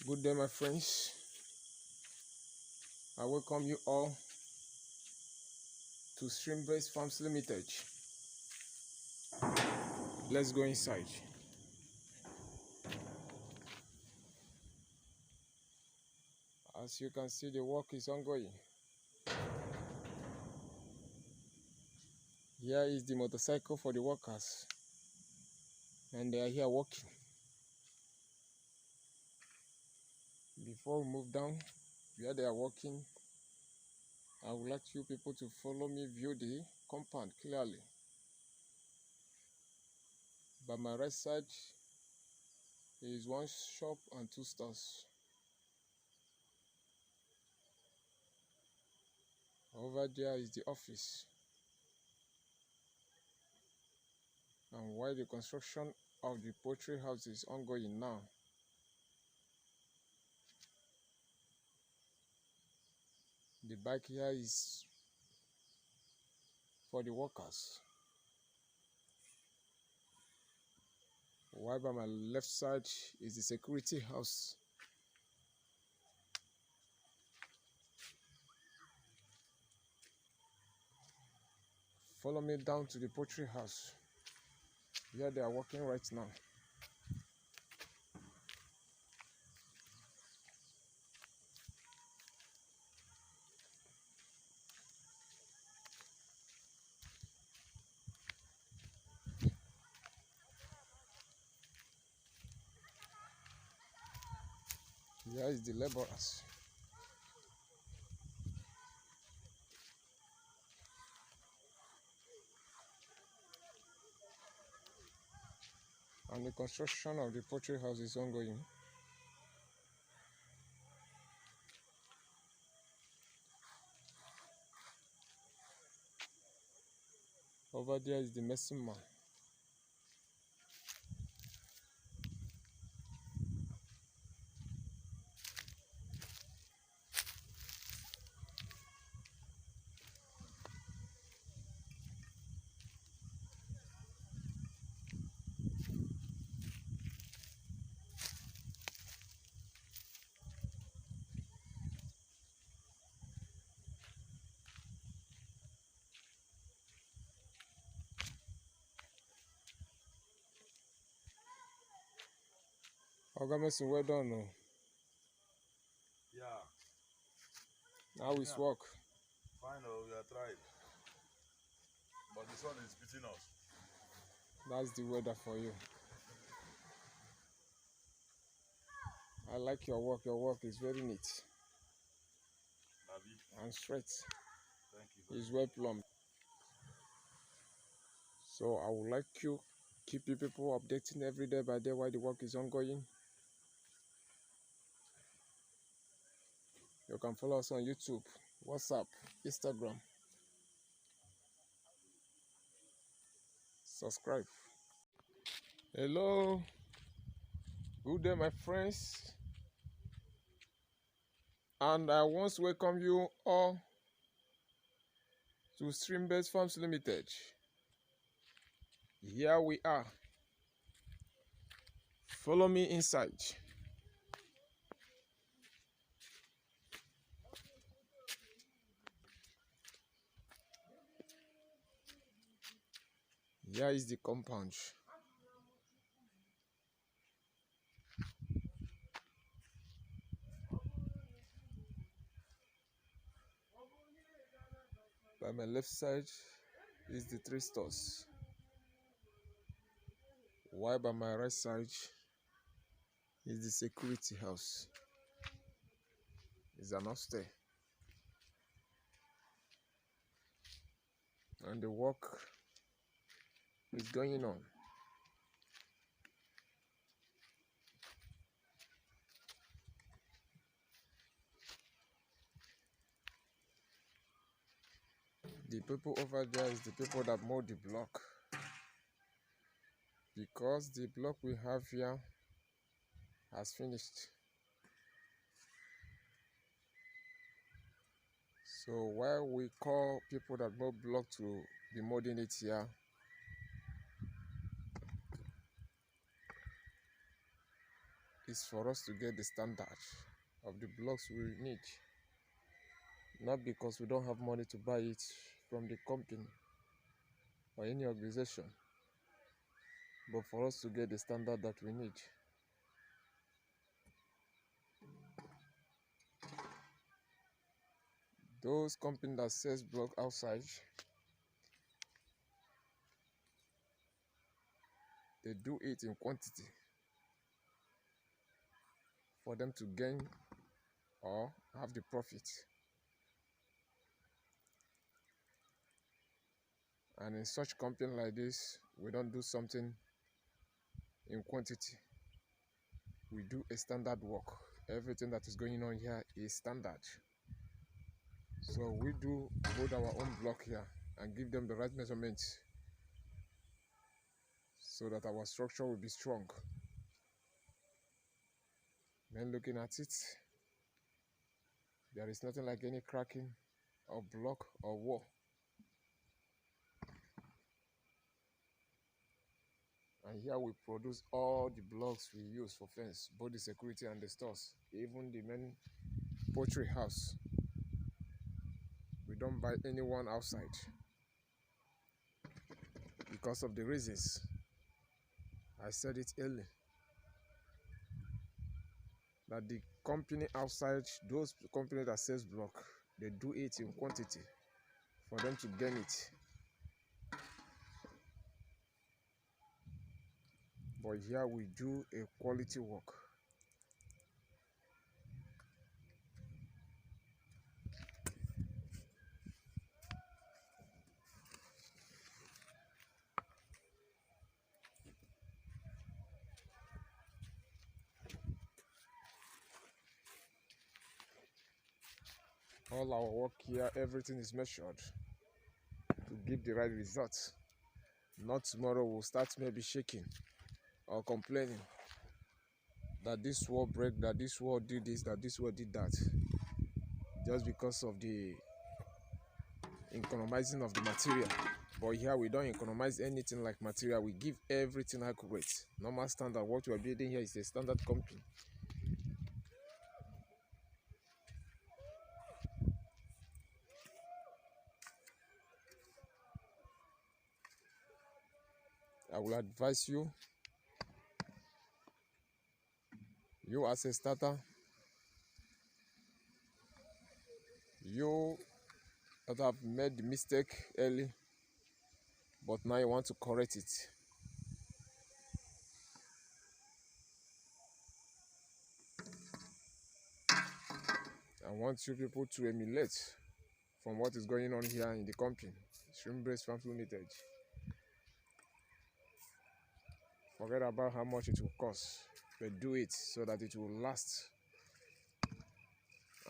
Good day, my friends. I welcome you all to Stream-Based Farms Limited. Let's go inside. As you can see, the work is ongoing. Here is the motorcycle for the workers, and they are here working. Before we move down where they are working, I would like you people to follow me view the compound clearly. By my right side is one shop and two stores. Over there is the office. And while the construction of the poultry house is ongoing now, the back here is for the workers. While by my left side is the security house. Follow me down to the poultry house. Here they are working right now. Here is the laborers. And the construction of the poultry house is ongoing. Over there is the medicine man. Oga Messi, well done. No? Yeah. How is work? Fine, we are trying. But the sun is beating us. That's the weather for you. I like your work. Your work is very neat. Nabi. And straight. Thank you. It's well plumbed. So I would like you keep you people updating every day by day while the work is ongoing. You can follow us on YouTube, WhatsApp, Instagram. Subscribe. Hello. Good day, my friends. And I once welcome you all to Stream-Based Farms Limited. Here we are. Follow me inside. Here is the compound. By my left side is the three stores. While by my right side is the security house. It's an upstairs. And the work is going on. The people over there is the people that mold the block. Because the block we have here has finished. So while we call people that mold block to be molding it here, is for us to get the standard of the blocks we need, not because we don't have money to buy it from the company or any organization, but for us to get the standard that we need. Those companies that sells block outside, they do it in quantity for them to gain or have the profit. And in such company like this, we don't do something in quantity. We do a standard work. Everything that is going on here is standard. So we do build our own block here and give them the right measurements so that our structure will be strong. Then looking at it, there is nothing like any cracking of block or wall. And here we produce all the blocks we use for fence, both the security and the stores, even the main poultry house. We don't buy anyone outside because of the reasons I said it earlier, that the company outside, those companies that sells block, they do it in quantity for them to gain it. But here we do a quality work. All our work here, everything is measured to give the right results. Not tomorrow we'll start maybe shaking or complaining that this wall break, that this wall did this, that this wall did that, just because of the economizing of the material. But here we don't economize anything like material. We give everything accurate. Normal standard. What we are building here is a standard company. I will advise you, you as a starter, you that have made the mistake early, but now you want to correct it. I want you people to emulate from what is going on here in the company, Shrimp Brace Farms Limited. Forget about how much it will cost, but do it so that it will last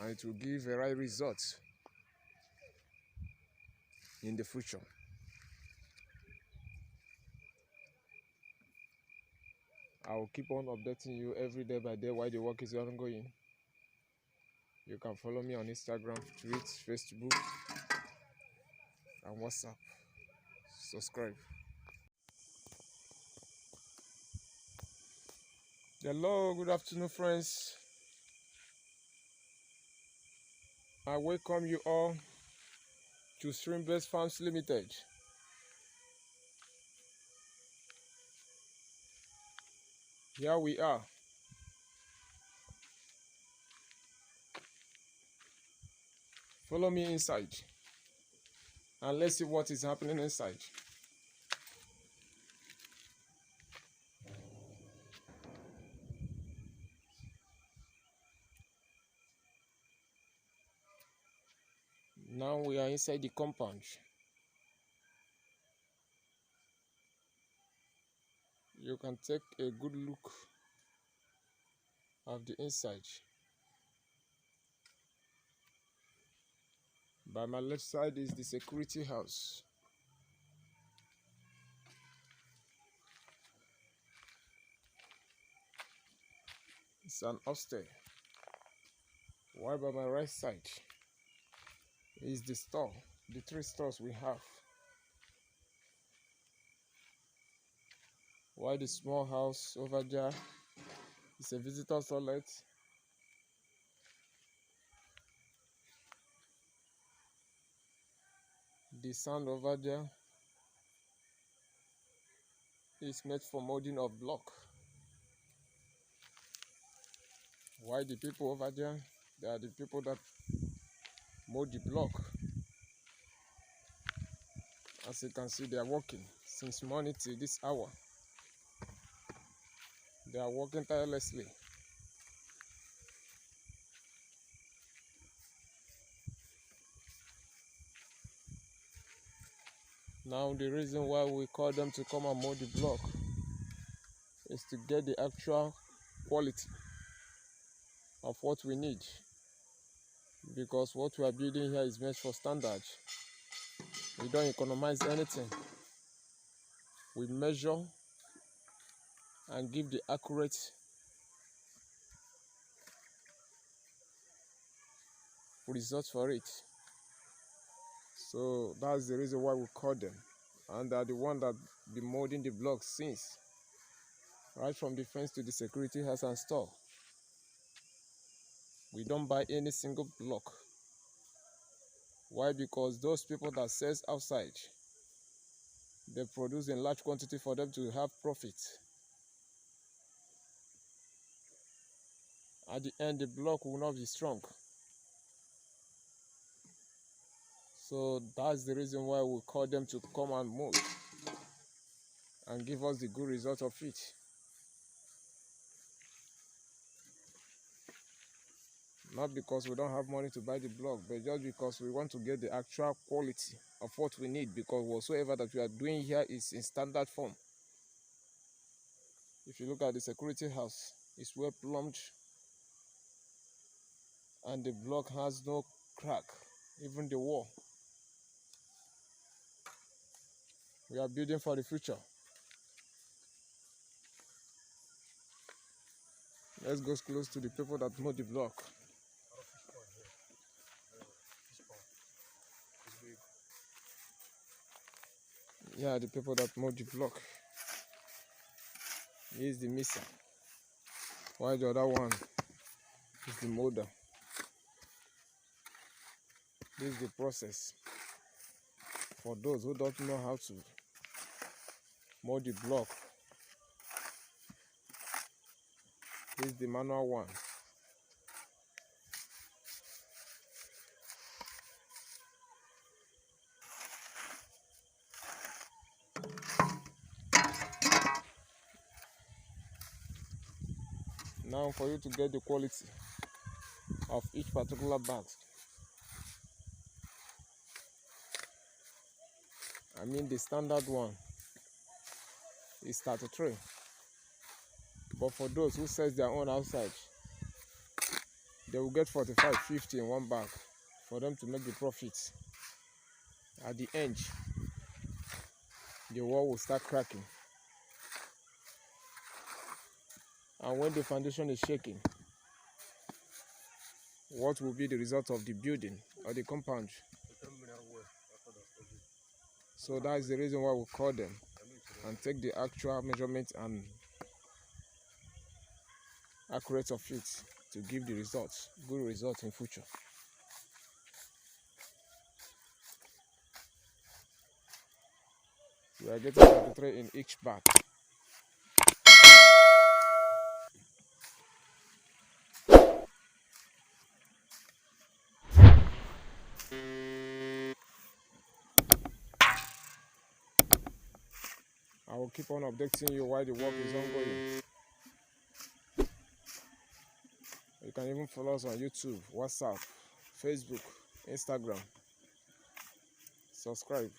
and it will give a right result in the future. I will keep on updating you every day by day while the work is ongoing. You can follow me on Instagram, Twitter, Facebook, and WhatsApp. Subscribe. Hello, good afternoon, friends. I welcome you all to Shrimp Brace Farms Limited. Here we are. Follow me inside and let's see what is happening inside. Now we are inside the compound. You can take a good look of the inside. By my left side is the security house. It's an upstairs. While by my right side is the store, the 3 stores we have. While the small house over there It's a visitor toilet. The sand over there is made for molding of block. While the people over there, they are the people that mold the block. As you can see, they are working since morning till this hour. They are working tirelessly. Now the reason why we call them to come and mold the block is to get the actual quality of what we need, because what we are building here is made for standard. We don't economize anything. We measure and give the accurate results for it. So that's the reason why we call them, and they are the one that be molding the blocks since, right from the fence to the security house and store. We don't buy any single block. Why? Because those people that sells outside, they produce in large quantity for them to have profit. At the end, the block will not be strong. So that's the reason why we call them to come and mold and give us the good result of it. Not because we don't have money to buy the block, but just because we want to get the actual quality of what we need, because whatsoever that we are doing here is in standard form. If you look at the security house, it's well plumbed and the block has no crack, even the wall. We are building for the future. Let's go close to the people that mold the block. Yeah, the people that mold the block. He is the misser, while the other one is the molder. This is the process for those who don't know how to mold the block. This is the manual one. Now for you to get the quality of each particular bag, I mean the standard one is 33, but for those who sell their own outside, they will get 45, 50 in one bag for them to make the profit. At the end, the wall will start cracking, and when the foundation is shaking, what will be the result of the building or the compound? So that is the reason why we call them and take the actual measurement and accurate of it to give the results, good results in future. We are getting 33 in each bag. I will keep on updating you while the work is ongoing. You can even follow us on YouTube, WhatsApp, Facebook, Instagram. Subscribe.